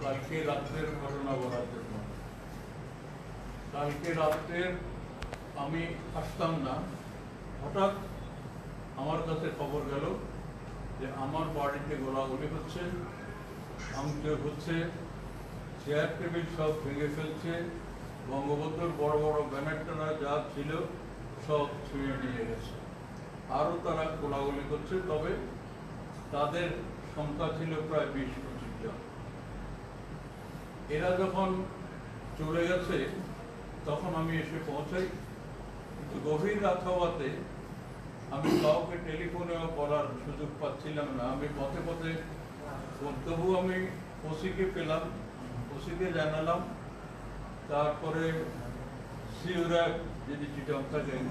কালকে রাত্রের ঘটনা বলার জন্য। কালকে রাত্রের আমি আসতাম না, হঠাৎ আমার কাছে খবর গেল যে আমার বাড়িতে গোলাগুলি হচ্ছে, ভাঙচুর হচ্ছে, চেয়ার টেবিল সব ভেঙে ফেলছে, বঙ্গবন্ধুর বড় বড় ব্যানার টানা যা ছিল সব ছুঁয়ে নিয়ে গেছে। আরও তারা গোলাগুলি করছে, তবে তাদের সংখ্যা ছিল প্রায় 20-25 জন। এরা যখন চলে গেছে তখন আমি এসে পৌঁছাই, কিন্তু গভীর রাত হওয়াতে আমি কাউকে টেলিফোনেও বলার সুযোগ পাচ্ছিলাম না। আমি পথে পথে, তবু আমি ওসিকে পেলাম, ওসিকে জানালাম, তারপরে সিউরা যিনি চিটং থাকেন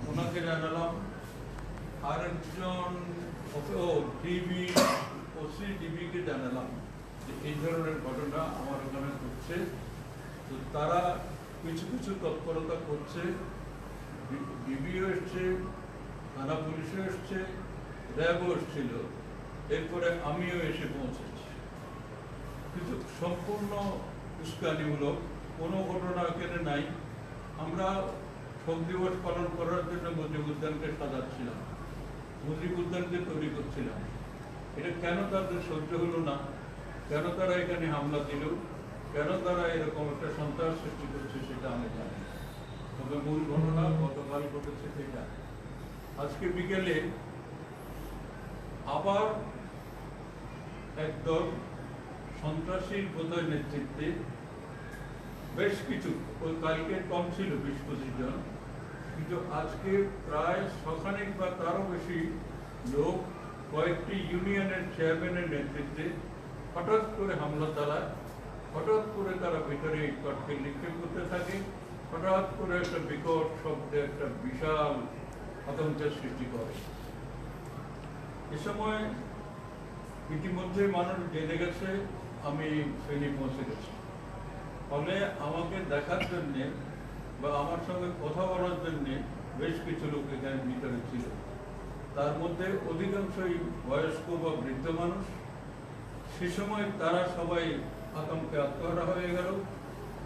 ওনাকে জানালাম, আরেকজন ডিবি ওসি ডিবিকে জানালাম যে এই ধরনের ঘটনা আমার ওখানে ঘটছে। তো তারা কিছু কিছু তৎপরতা করছে, ডিবিও এসছে, থানা পুলিশও এসছে, র্যাবও এসছিল, এরপরে আমিও এসে পৌঁছেছি। কিন্তু সম্পূর্ণ উস্কানিমূলক কোনো ঘটনা এখানে নাই। আমরা শোক দিবস পালন করার জন্য মুজিব উদ্যানকে সাজাচ্ছিলাম, মুজিব উদ্যানকে তৈরি করছিলাম। এটা কেন তাদের সহ্য হলো না, কেন তারা এখানে হামলা দিল, কেন তারা এরকম একটা সন্ত্রাস সৃষ্টি করছে সেটা আমি জানি। তবে মূল ঘটনা গতকাল ঘটেছে সেটা। আজকে বিকেলে আবার একদল সন্ত্রাসীর বোধহয় নেতৃত্বে বেশ কিছু, ওই কালকে কম ছিল 20-25 জন, কিন্তু আজকে প্রায় শখানেক বা তারও বেশি লোক কয়েকটি ইউনিয়নের চেয়ারম্যানের নেতৃত্বে হঠাৎ করে হামলা চালায়। হঠাৎ করে তারা ভিতরে ইটপাটকে নিক্ষেপ করতে থাকে, হঠাৎ করে একটা বিকট শব্দে একটা বিশাল আতঙ্কের সৃষ্টি করে। এ সময় ইতিমধ্যে মানুষ জেনে গেছে আমি ফেনী পৌঁছে গেছি। ফলে আমাকে দেখার জন্যে বা আমার সঙ্গে কথা বলার জন্যে বেশ কিছু লোক এখানে ভিতরে ছিল। তার মধ্যে অধিকাংশই বয়স্ক বা বৃদ্ধ মানুষ। সে সময় তারা সবাই আতঙ্কে আত্মহারা হয়ে গেল।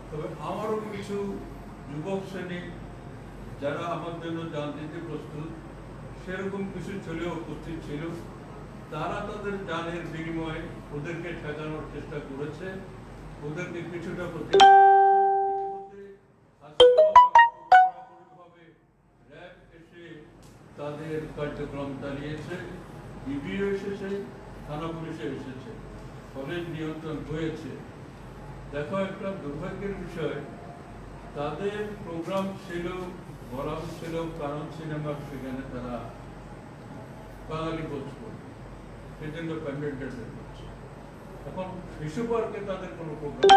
তবে আমারও কিছু যুবক শ্রেণী যারা আমার জন্য জান দিতে প্রস্তুত, সেরকম কিছু ছেলে উপস্থিত ছিল। তারা তাদের জানের বিনিময়ে ওদেরকে ঠেকানোর চেষ্টা করেছে, ওদেরকে কিছুটা র্যাব এসে তাদের কার্যক্রম চালিয়েছে, ডিবিও এসেছে, থানা পুলিশে এসেছে, ফলে নিয়ন্ত্রণ হয়েছে। দেখো, একটা দুর্ভাগ্যের বিষয়, তাদের প্রোগ্রাম ছিল, বলা ছিল কারণ সিনেমার, সেখানে তারা বাঙালি ভোজ করবে, সেজন্য প্যান্ডেলটা করছে। এখন শিশু পার্কে তাদের কোনো প্রোগ্রাম,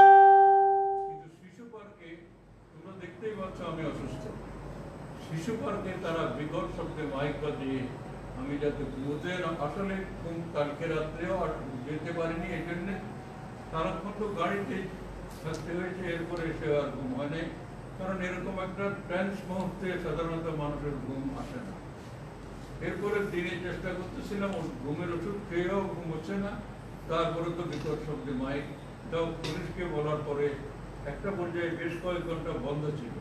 কিন্তু শিশু পার্কে তোমরা দেখতেই পাচ্ছ আমি অসুস্থ। শিশু পার্কে তারা বিকট শব্দে মাইক বাজিয়ে, আমি যাতে বুঝের আসলে কালকে রাত্রেও আর যেতে পারিনি, এই জন্যে সারাক্ষণ তো গাড়িতে থাকতে হয়েছে, এরপরে এসে আর ঘুম হয় নাই। কারণ এরকম একটা ট্রান্স মুহূর্তে সাধারণত মানুষের ঘুম আসে না। এরপরে দিনে চেষ্টা করতেছিলাম, ঘুমের ওষুধ খেয়েও ঘুম হচ্ছে না, তারপরে তো বিকট শব্দে মাইক, তাও পুলিশকে বলার পরে একটা পর্যায়ে বেশ কয়েক ঘন্টা বন্ধ ছিল।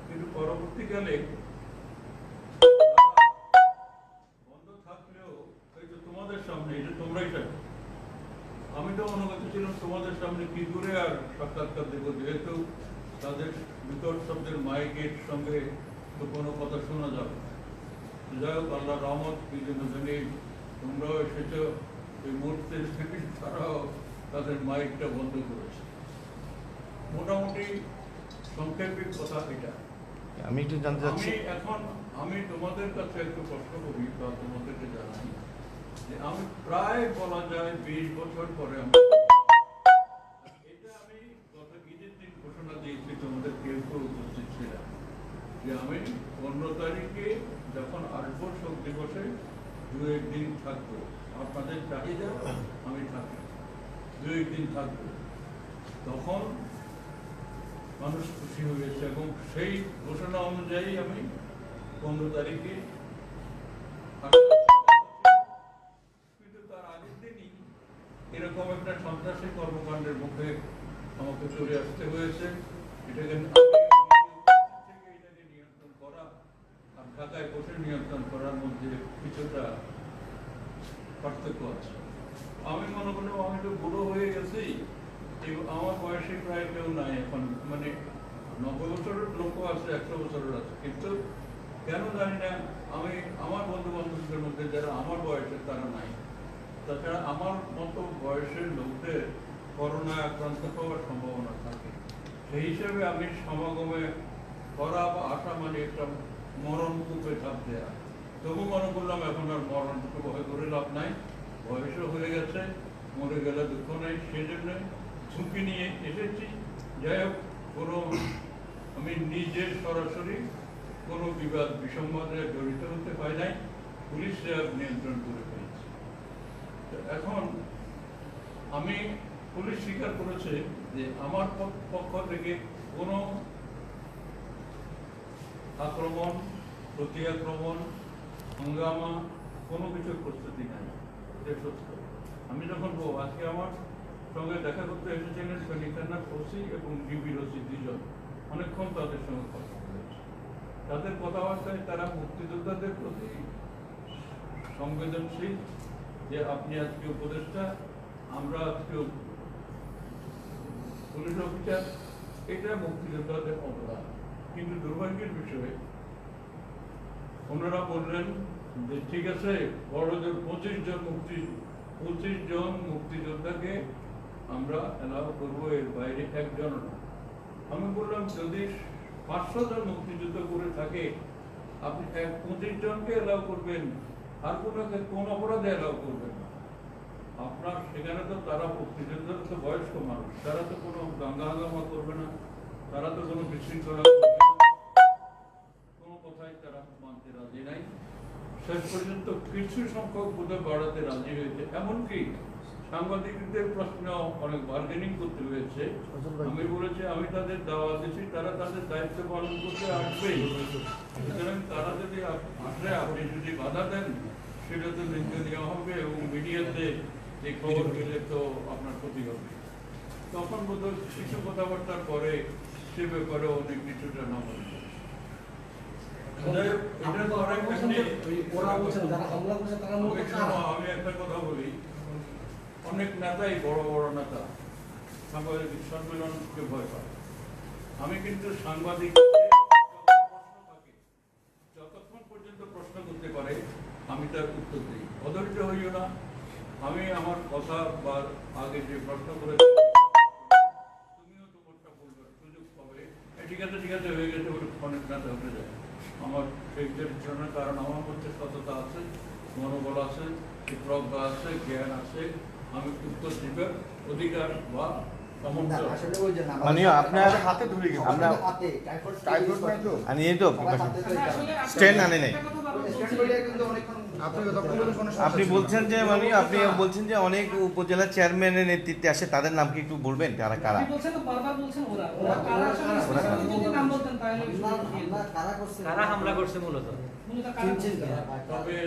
কিন্তু পরবর্তীকালে বন্ধ থাকলেও এই তো তোমাদের সামনে, এটা তোমরাই থাকো, আমি তো অনুগত ছিলাম তোমাদের সামনে কি করে আর সাক্ষাৎকার দেব, যেহেতু তাদের বিকট শব্দের মাইকের সঙ্গে তো কোনো কথা শোনা যাবে। যাই হোক, আল্লাহ রহমত, কি জন্য জানি তোমরাও এসেছ এই মুহূর্তে, তারাও তাদের মাইকটা বন্ধ করেছে। মোটামুটি সংক্ষেপে কথা এটা। আমি একটু জানতে চাচ্ছি, আমি তোমাদের কাছে একটু প্রশ্ন করি বা তোমাদেরকে জানাই যে আমি প্রায় বলা যায় 20 বছর পরে এটা আমি গত ঈদের দিন ঘোষণা দিয়েছি, তোমাদের কেউ কেউ উপস্থিত ছিলাম, যে আমি 15 তারিখে যখন আসবো শোক দিবসে 2-1 দিন থাকবো, আপনাদের চাহিদা আমি থাকি, 2-1 দিন থাকবো। তখন মানুষ খুশি হয়েছে এবং সেই ঘোষণা অনুযায়ী আমি 15 তারিখে, কিন্তু তার আগের দিনই এরকম একটা ধরনের সন্ত্রাসী কর্মকাণ্ডের মুখে আমাকে চলে আসতে হয়েছে। এটাকে নিয়ন্ত্রণ করা আর ঢাকায় বসে নিয়ন্ত্রণ করার মধ্যে কিছুটা পার্থক্য আছে। আমি মনে করলাম আমি তো বুড়ো হয়ে গেছি, আমার বয়সে প্রায় কেউ নাই এখন, মানে 90 বছরের লোকও আছে, 100 বছরের আছে, কিন্তু কেন জানি না আমি আমার বন্ধু বান্ধবদের মধ্যে যারা আমার বয়সের তারা নাই। তাছাড়া আমার মতো বয়সের লোকদের করোনা আক্রান্ত হওয়ার সম্ভাবনা থাকে, সেই হিসেবে আমি সমাগমে করা বা আসা মানে একটা মরণ কূপে ঝাঁপ দেয়া। তবু মনে করলাম এখন আর মরণকে ভয় করে লাভ নাই, বয়সও হয়ে গেছে, মরে গেলে দুঃখ নাই, সেজন্য ঝুঁকি নিয়ে এসেছি। যাই হোক, কোনো আমি নিজে সরাসরি কোনো বিবাদ বিসম্বাদে জড়িত হতে পারি নাই, পুলিশ নিয়ন্ত্রণ করে ফেলেছে। এখন আমি পুলিশ স্বীকার করেছে যে আমার পক্ষ থেকে কোনো আক্রমণ, প্রতি আক্রমণ, হাঙ্গামা কোনো কিছুর প্রস্তুতি নাই, এটা সত্য। আমি যখন আজকে আমার সঙ্গে দেখা করতে এসেছিলেন ফেনী থানার ওসি এবং ডিবির ওসি দুজন, অনেকক্ষণ তাদের সঙ্গে কথা বলেছে। তাদের কথাবার্তায় তারা মুক্তিযোদ্ধাদের প্রতি সংবেদনশীল, যে আপনি আজকে উপদেষ্টা, আমরা আজকে পুলিশ অফিসার, এটা মুক্তিযোদ্ধাদের অবদান। কিন্তু দুর্ভাগ্যের বিষয়ে ওনারা বললেন যে ঠিক আছে, বড়দের 25 জন মুক্তিযোদ্ধাকে আমরা এলাও করবো, এর বাইরে একজন না। আমি বললাম যদি 500 জন মুক্তিযুদ্ধ করে থাকে, আপনি 25 জনকে এলাও করবেন, আর কোন অপরাধে এলাও করবেন না। আপনার সেখানে তো তারা মুক্তিযোদ্ধারা তো বয়স্ক মানুষ, তারা তো কোনো দাঙ্গা হাঙ্গামা করবে না, তারা তো কোনো বিশৃঙ্খলা করবে না, কোনো কথাই তারা মানতে রাজি নাই। শেষ পর্যন্ত কিছু সংখ্যক বোধহয় বাড়াতে রাজি হয়েছে, এমনকি সাংবাদিকদের প্রশ্ন অনেক বার্গেনিং করতে হয়েছে। আমি বলেছি আমি তাদের দাওয়াত দিচ্ছি, তারা তাদের দায়িত্ব পালন করতে আসবেই, সুতরাং তারা যদি আসলে আপনি যদি বাধা দেন সেটা তো নিন্দনীয় হবে এবং মিডিয়াতে যে খবর গেলে তো আপনার ক্ষতি হবে। তখন বোধহয় কিছু কথাবার্তার পরে সে ব্যাপারে অনেক কিছুটা না বলে। আমি একটা কথা বলি, অনেক নেতাই বড় বড় নেতা সাংবাদিক সম্মেলনকে ভয় পায়। আমি কিন্তু সাংবাদিক যতক্ষণ পর্যন্ত প্রশ্ন করতে পারে আমি তার উত্তর দিই, অধৈর্য হইও না। আমি আমার কথা বা আগে যে প্রশ্ন করেছি তুমিও তোমারটা বলবার সুযোগ পাবে, ঠিক আছে ঠিক আছে হয়ে গেছে বলে অনেক নেতা উঠে যায়। আমার সেই চরিত্র না, কারণ আমার মধ্যে সততা আছে, মনোবল আছে, প্রজ্ঞা আছে, জ্ঞান আছে, আমি উত্তর দিবার অধিকার বা আপনার হাতে ধরে গেছে, আমরা এই তো স্ট্যান্ড আনে নাই। আপনি বলছেন যে আপনি বলছেন যে অনেক উপজেলা চেয়ারম্যানের নেতৃত্বে আসে, তাদের নাম কি একটু বলবেন কারা কারা? কারা হামলা করছে মূলত? তবে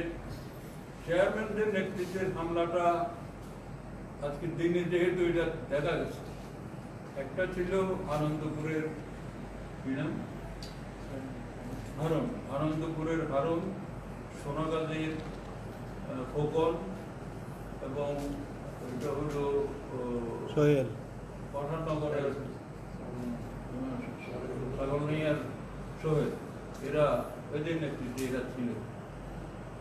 চেয়ারম্যানদের নেতৃত্বের হামলাটা আজকের দিনে যেহেতু এটা দেখা গেছে, একটা ছিল আনন্দপুরের হারুন, সোনাগাজীর ফোকল এবং এটা হলো সোহেল, পাঠাননগরের সাগরনিয়ার সোহেল, এরা এদের নেতৃত্বে এরা ছিল।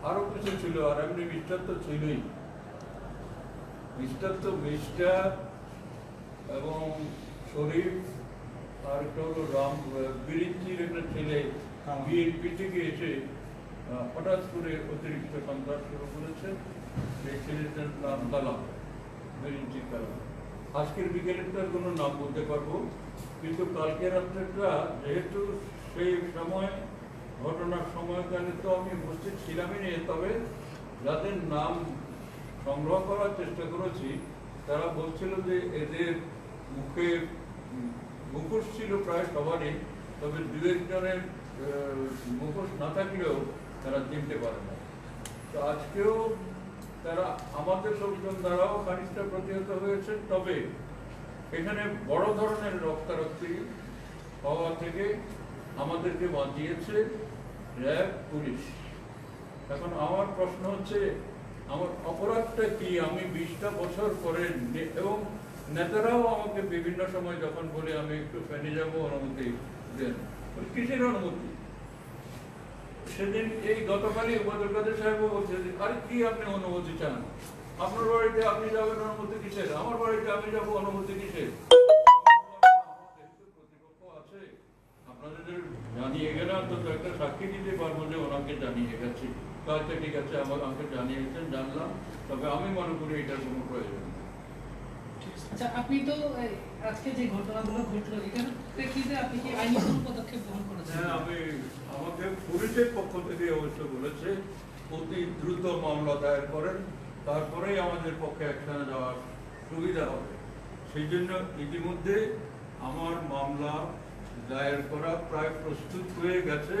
আরো কিছু ছিল, আর এমনি মিস্টার তো ছিলই, মিস্টার এবং শরীফ, আর একটা হলো রাম বিরিঞ্চির একটা ছেলে বিএনপি থেকে এসে হঠাৎ করে অতিরিক্ত সন্ত্রাস শুরু করেছে। সেই ছেলেটার নাম কালাম, বিরিঞ্চির কালাম। আজকের বিকেলেরটার কোনো নাম বলতে পারবো, কিন্তু কালকে রাত্রেটা যেহেতু সেই সময় ঘটনার সময়কালে তো আমি উপস্থিত ছিলামই নিয়ে, তবে যাদের নাম সংগ্রহ করার চেষ্টা করেছি তারা বলছিল যে এদের মুখে মুখোশ ছিল প্রায় সবারই, তবে দু একজনের মুখোশ না থাকলেও তারা চিনতে পারে না। তো আজকেও তারা আমাদের লোকজন দ্বারাও খানিকটা প্রতিহত হয়েছে। তবে এখানে বড় ধরনের রক্তারক্তি হওয়া থেকে আমাদেরকে বাঁচিয়েছে র্যাব, পুলিশ। এখন আমার প্রশ্ন হচ্ছে, আমার অপরাধটা কি? আমি 20টা বছর পরে এবং নেতারাও আমাকে বিভিন্ন সময় যখন বলে আমি একটু ফেনে যাবো, অনুমতি দেন। কিসের অনুমতি? সেদিন এই গতকালই ওবায়দুল কাদের সাহেবও বলছে যে আরে কি আপনি অনুমতি চান? আপনার বাড়িতে আপনি যাবেন, অনুমতি কিসের? আমার বাড়িতে আমি যাবো, অনুমতি কিসের? প্রতিপক্ষ আছে, আপনাদের জানিয়ে গেলে অন্তত একটা সাক্ষী দিতে পারবো যে ওনাকে জানিয়ে গেছি। আচ্ছা ঠিক আছে, আমাকে জানিয়ে গেছেন, জানলাম। তবে আমি মনে করি এটার কোনো প্রয়োজন নেই। আচ্ছা, আপনি তো আজকে যে ঘটনাগুলো ঘটলো এটার প্রেক্ষিতে আপনি কি আইনি কোনো পদক্ষেপ গ্রহণ করেছেন? হ্যাঁ, আমাকে পুলিশের পক্ষ থেকে অবশ্য বলেছে অতি দ্রুত মামলা দায়ের করেন, তারপরেই আমাদের পক্ষে অ্যাকশনে যাওয়ার সুবিধা হবে। সেই জন্য ইতিমধ্যে আমার মামলা দায়ের করা প্রায় প্রস্তুত হয়ে গেছে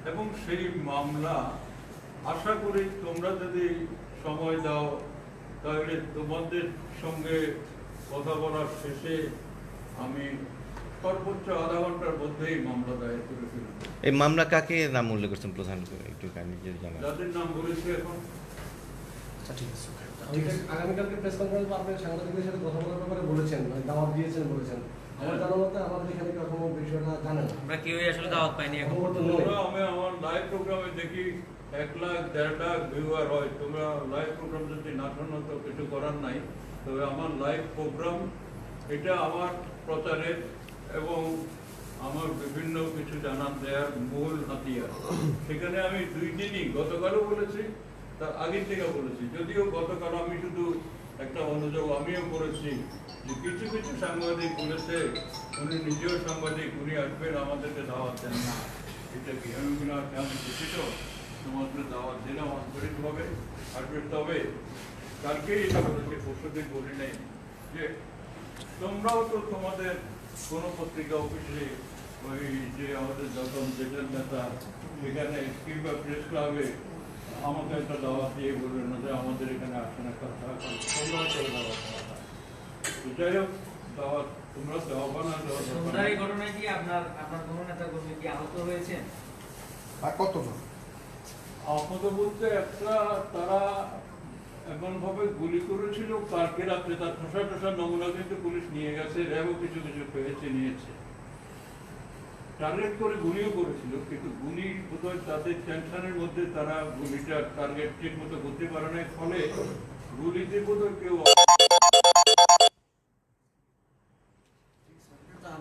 এবং সেই মামলা আশা করি তোমরা যদি সময় দাও তাহলে তোমাদের সঙ্গে কথা বলার শেষে আমি সর্বোচ্চ আধা ঘন্টার মধ্যেই মামলা দায়ের করে ফেলব। এই মামলা কাকে নাম উল্লেখ করছেন প্রধান করে একটু কাইন্ডলি যদি জানান। যাদের নাম বলেছে এখন আগামীকালকে প্রেস কনফারেন্স আপনি সাংবাদিকদের সাথে কথা বলার ব্যাপারে বলেছেন, দাওয়াত দিয়েছেন বলেছেন। আমার জানা মতে আমাদের এখানে এখনো বিষয়টা জানে না। আমরা কেউই আসলে দাওয়াত পাইনি এখন। আমি আমার লাইভ প্রোগ্রামে দেখি 1 লাখ 1.5 লাখ ভিউয়ার হয়। তোমরা লাইভ প্রোগ্রাম যদি না শোনো তো কিছু করার নাই। তবে আমার লাইভ প্রোগ্রাম এটা আমার প্রচারের এবং আমার বিভিন্ন কিছু জানান দেওয়ার মূল হাতিয়ার। সেখানে আমি 2 দিনই, গতকালও বলেছি, তার আগের থেকে বলেছি। যদিও গতকাল আমি শুধু একটা অনুযোগ আমিও করেছি যে কিছু কিছু সাংবাদিক বলেছে উনি নিজেও সাংবাদিক, উনি আসবেন, আমাদেরকে দাওয়াত দেন না। এটা কি আমি দুঃখিত, তোমাদের দাওয়াত দিলাম আন্তরিকভাবে, আসবে। তবে কালকেই এটা বলেছে, পরশুদিন বলি নাই যে তোমরাও তো তোমাদের কোনো পত্রিকা অফিসে ওই যে আমাদের যখন জেটার নেতা সেখানে কিংবা প্রেস ক্লাবে আমাকে একটা দাওয়াত দিয়ে বললেন না যে আমাদের এখানে আসে না, কথা তোমরা চলে দাওয়াত দেওয়া। যাই হোক, দাওয়াত তোমরা দেওয়া বা না দেওয়া সন্ধ্যার এই ঘটনায় কি আপনার কোনো নেতা কর্মী কি আহত হয়েছেন? আর কতজন আহত বলতে একটা তারা এমন ভাবে গুলি করেছিল কালকে রাত্রে, তার ঠোসা ঠোসা নমুনা কিন্তু পুলিশ নিয়ে গেছে, র্যাবও কিছু কিছু পেয়েছে, নিয়েছে। টার্গেট করে গুলিও করেছিল, কিন্তু গুলি বোধহয় তাদের টেনশনের মধ্যে তারা গুলিটা টার্গেট ঠিক মতো করতে পারে না, ফলে গুলিতে বোধহয় কেউ।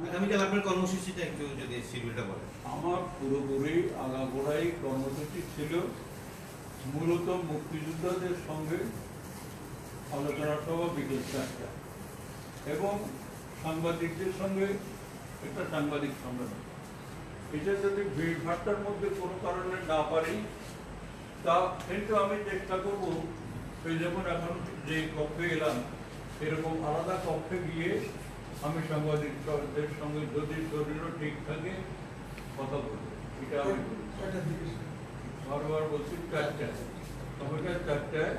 আগামীকাল আপনার কর্মসূচিটা একটু যদি শিডিউলটা বলেন। আমার পুরোপুরি আগাগোড়াই কর্মসূচি ছিল মূলত মুক্তিযোদ্ধাদের সঙ্গে আলোচনা সভা বিকেল 4টা এবং সাংবাদিকদের সঙ্গে একটা সাংবাদিক সম্মেলন। এটা যদি ভিড়ভাট্টার মধ্যে কোনো কারণে না পারি তা কিন্তু আমি চেষ্টা করব সেই যেমন এখন যে কক্ষে এলাম এরকম আলাদা কক্ষে গিয়ে আমি সাংবাদিকদের সঙ্গে যদি শরীরও ঠিক থাকে কথা বলবো। এটা আমি বারবার বলছি 4টায়, সময়টা 4টায়।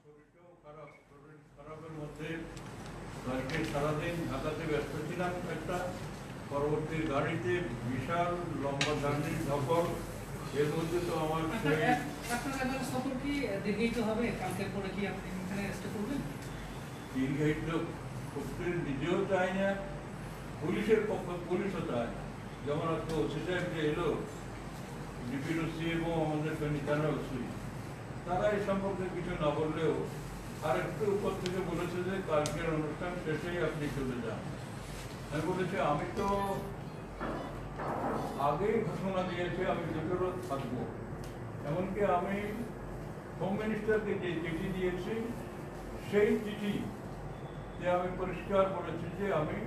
শরীরটাও খারাপ, শরীর খারাপের মধ্যে কালকে সারাদিন ঢাকাতে ব্যস্ত ছিলাম। একটা পরবর্তী গাড়িতে বিশাল লম্বা জার্নি ধকল, এর মধ্যে তো আমার আপনার সফর কি দীর্ঘায়িত হবে? কালকের পরে কি আপনি এখানে স্টে করবেন? দীর্ঘায়িত করতে নিজেও চাই না, পুলিশের পক্ষ পুলিশও চায়। যেমন আজকে ওসি সাহেব যে এলো, ডিপিওসি এবং আমাদের ফেনীতারা ওসি, তারা এই সম্পর্কে কিছু না বললেও আর একটু উপর থেকে বলেছে যে কালকের অনুষ্ঠান শেষেই আপনি চলে যান। আমি বলেছি আমি তো আগেই ঘোষণা দিয়েছি আমি দুটোর থাকবো। এমনকি আমি হোম মিনিস্টারকে যে চিঠি দিয়েছি সেই চিঠি যে আমি পরিষ্কার বলেছি যে আমি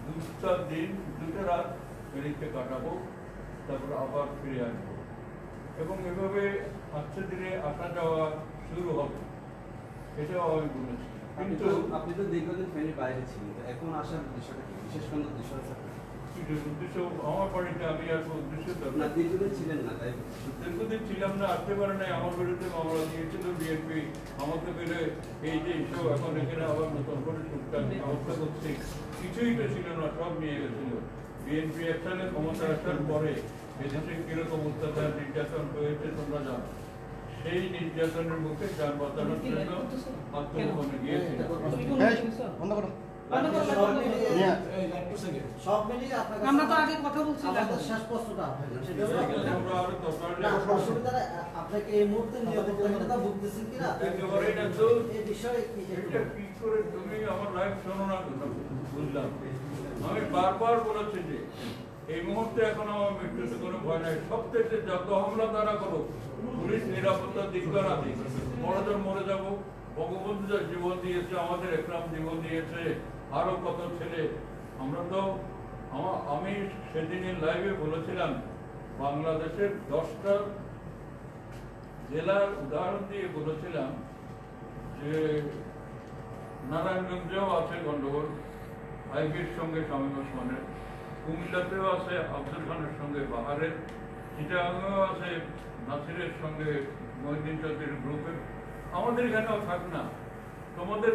2টা দিন 2টা রাত ফেরিতে কাটাবো, তারপর আবার ফিরে আসবো এবং এভাবে আজকে দিনে আসা যাওয়া শুরু হবে, এটাও আমি বলেছি। কিন্তু আপনি তো দীর্ঘদিন ফেনীর বাইরে ছিলেন, এখন আসার বিষয়টা কি, বিশেষ কোনো উদ্দেশ্য আছে? উদ্দেশ্য আমার বাড়িতে আমি আর উদ্দেশ্য না দীর্ঘদিন ছিলেন না তাই দীর্ঘদিন ছিলাম না, আসতে পারে নাই, আমার বিরুদ্ধে মামলা দিয়েছিল বিএনপি, আমাকে পেলে এই যে ইস্যু এখন এখানে আবার নতুন করে টুকটাক ব্যবস্থা করছে, কিছুই তো ছিল না, সব নিয়ে গেছিল। বিএনপি এক সালে ক্ষমতা আসার পরে এদেশে কিরকম অত্যাচার নির্যাতন হয়েছে তোমরা জানো, সেই নির্যাতনের মুখে যান বাঁচানোর জন্য আত্মগোপনে গিয়েছিল। তুমি কোন এই, কিছু বন্ধ করো। বন্ধ করো, সব বন্ধ করো। মিলিয়ে সব মিলিয়ে আপনার কাছে আমরা তো আগে কথা বলছিলাম। আমাদের শেষ প্রশ্নটা আপনাকে সেটা হলো আমরা আরো দরকার না, অসুবিধা নাই, আপনাকে এই মুহূর্তে নিরাপত্তা ভুগতেছেন কিনা একেবারেই না তো। এই বিষয়ে কি এটা কি করে তুমি আমার লাইফ শোনো না, বুঝলাম। আমি বারবার বলেছি যে এই মুহূর্তে এখন আমার মৃত্যুতে কোনো ভয় নাই, সবথেকে যত হামলা তারা করো, পুলিশ নিরাপত্তা দিক না দিক, মরদের মরে যাবো। বঙ্গবন্ধু যা জীবন দিয়েছে, আমাদের একরাম জীবন দিয়েছে, আরো কত ছেলে। আমরা তো আমি সেদিনের লাইভে বলেছিলাম বাংলাদেশের 10টা জেলার উদাহরণ দিয়ে বলেছিলাম যে নারায়ণগঞ্জেও আছে গন্ডগোল, আইবির সঙ্গে শামীম ওসমানের, কুমিল্লাতেও আছে আফজল খানের সঙ্গে বাহারের, চিটাগাংয়েও আছে নাসিরের সঙ্গে মহিউদ্দিন চৌধুরীর গ্রুপের। আমাদের এখানেও থাক না, তোমাদের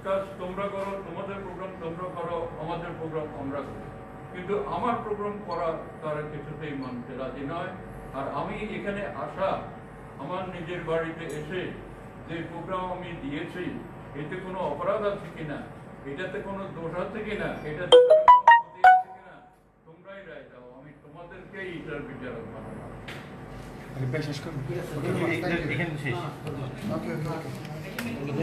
কাজ তোমরা করো, তোমাদের প্রোগ্রাম তোমরা করো, আমাদের প্রোগ্রাম আমরা করি, কিন্তু আমার প্রোগ্রাম করা তারা কিছুতেই মানতে রাজি নয়। আর আমি এখানে আসা, আমার নিজের বাড়িতে এসে যে প্রোগ্রাম আমি দিয়েছি, এতে কোনো অপরাধ আছে কিনা, এটাতে কোনো দোষ আছে কিনা, এটাতে কোনো ক্ষতি আছে কিনা, তোমরাই রায় দাও। আমি তোমাদেরকেই এটার বিচারক বানাবো। শেষ করুন। ঠিক আছে এখানে শেষ। ওকে